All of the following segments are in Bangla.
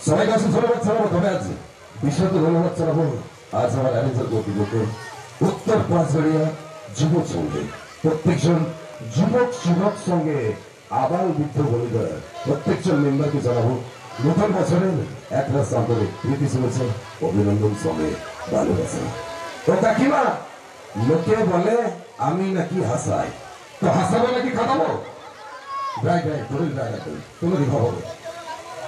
সবাই কাছে ধন্যবাদ জানাবো। তবে আজ বিশেষ ধন্যবাদ জানাবো আজ আমার আয়োজক কর্তৃপক্ষ উত্তর পাঁচবাড়িয়া যুবক সঙ্গে প্রত্যেকজন যুবক সঙ্গে আবার বৃদ্ধ বলিদার প্রত্যেকজন মেম্বারকে জানাবো নতুন বছরের এক রাস্তা আন্তরিক প্রীতি শুভেচ্ছা অভিনন্দন সঙ্গে ভালোবাসা। তো কাকিমা লোকে বলে আমি নাকি হাসাই, তো হাসাবো নাকি খাটাবো? তুমি খবর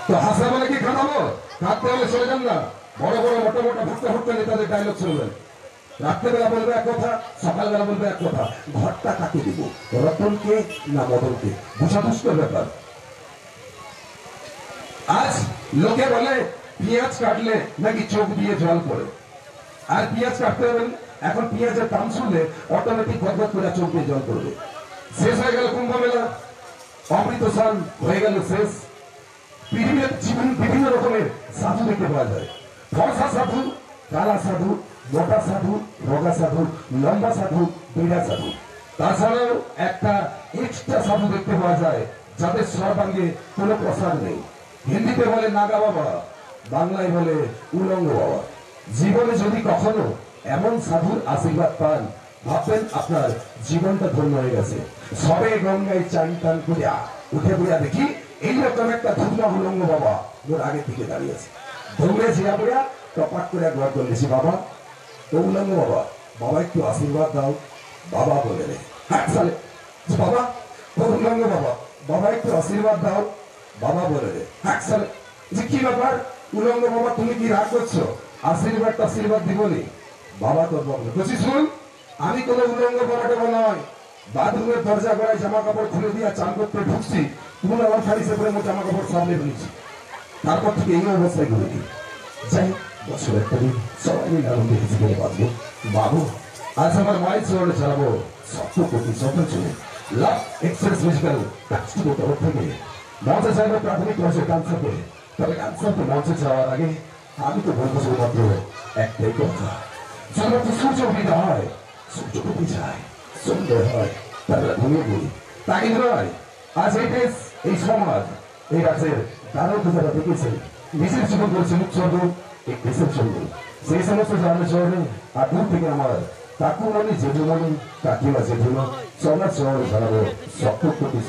তো হাসাবো নাকি খাটাবো? কাঁদতে হলে চলে যান না, বড় বড় মোটা মোটা ভুট্টা ভুট্টা নেতাদের ডায়লগ শুনবেন। রাত্রেবেলা বলবে এক কথা, সকালবেলা বলবে এক কথা। ঘরটা কাকে দিব, রতনকে না মদনকে? বুঝা মুশকিল ব্যাপার। আজ লোকে বলে পেঁয়াজ কাটলে নাকি চোখ দিয়ে জল পড়ে, আর পেঁয়াজ কাটতে হবেন এখন পেঁয়াজের দাম শুনলে অটোমেটিক গদগদ করে চোখ দিয়ে জল পড়বে। শেষ হয়ে গেল কুম্ভ মেলা, অমৃত স্নান হয়ে গেল শেষ। পৃথিবীর জীবন বিভিন্ন রকমের সাধু দেখতে পাওয়া যায়। ফর্সা সাধু, কালা সাধু, মোটা সাধু, রোগা সাধু, লম্বা সাধু, বিড়া সাধু। তাছাড়াও একটা এক্সট্রা সাধু দেখতে পাওয়া যায় যাদের সর্বাঙ্গে কোনো প্রসাদ নেই। হিন্দিতে বলে নাগা বাবা, বাংলায় বলে উলঙ্গ বাবা। জীবনে যদি কখনো এমন সাধুর আশীর্বাদ পান, ভাববেন আপনার জীবনটা ধন্য হয়ে গেছে। সবে গঙ্গায় চান টান করিয়া উঠে পড়িয়া দেখি এইরকম একটা ধুমা উলঙ্গ বাবা ওর আগে থেকে দাঁড়িয়ে আছে। দৌড়ে জিয়া পড়িয়া টপাট করে ঘর করলেছি, বাবা তো উলঙ্গ বাবা, বাবা একটু আশীর্বাদ দাও। বাবা বলে রে হ্যাঁ সালে, বাবা তো উলঙ্গ বাবা, বাবা একটু আশীর্বাদ দাও। বাবা বলে রে হ্যাঁ সালে, যে কি ব্যাপার উলঙ্গ বাবা, তুমি কি রাগ করছো? আশীর্বাদ দিবনি। বাবা তোর বললো বলছি শুন, আমি কোন উলঙ্গ বাবাটা নয়। বাথরুমের দরজা গড়ায় জামা কাপড় খুলে দিয়া চান করতে ঢুকছি, তুমি আমার শাড়ি সেপরে মোট জামা কাপড় সামনে ফেলেছি। তারপর থেকে এই অবস্থায় ঘুরে দিই। যাই বছর একটা দিন সবাই মিলে আনন্দে হেসে করে বাঁচবো। বাবু আজ আমার মায়ের চরণে চালাবো 7 কোটি চলে লাভ এক্সপ্রেস মিউজিক্যাল কাস্টমের তরফ থেকে মঞ্চে চাইবো প্রাথমিক ক্লাসের ক্যান্সার করে। তবে ক্যান্সারকে মঞ্চে যাওয়ার আগে আমি তো বলবো শুধুমাত্র একটাই কথা, যখন সূর্য উদিত হয়, সূর্য ডুবে যায়, সুন্দর হয়, তারা ঘুমিয়ে পড়ি। তাই নয় আজ এই দেশ, এই সমাজ, এই রাজ্যের তারও যারা দেখেছে নিজের জীবন করেছে উৎসর্গ এই দেশের জন্য, সেই সমস্ত জানার জন্য আর দূর থেকে আমার কাকুমণি জেঠুমণি কাকিমা জেঠুমা সবার চরণে জানাবো 7 কোটি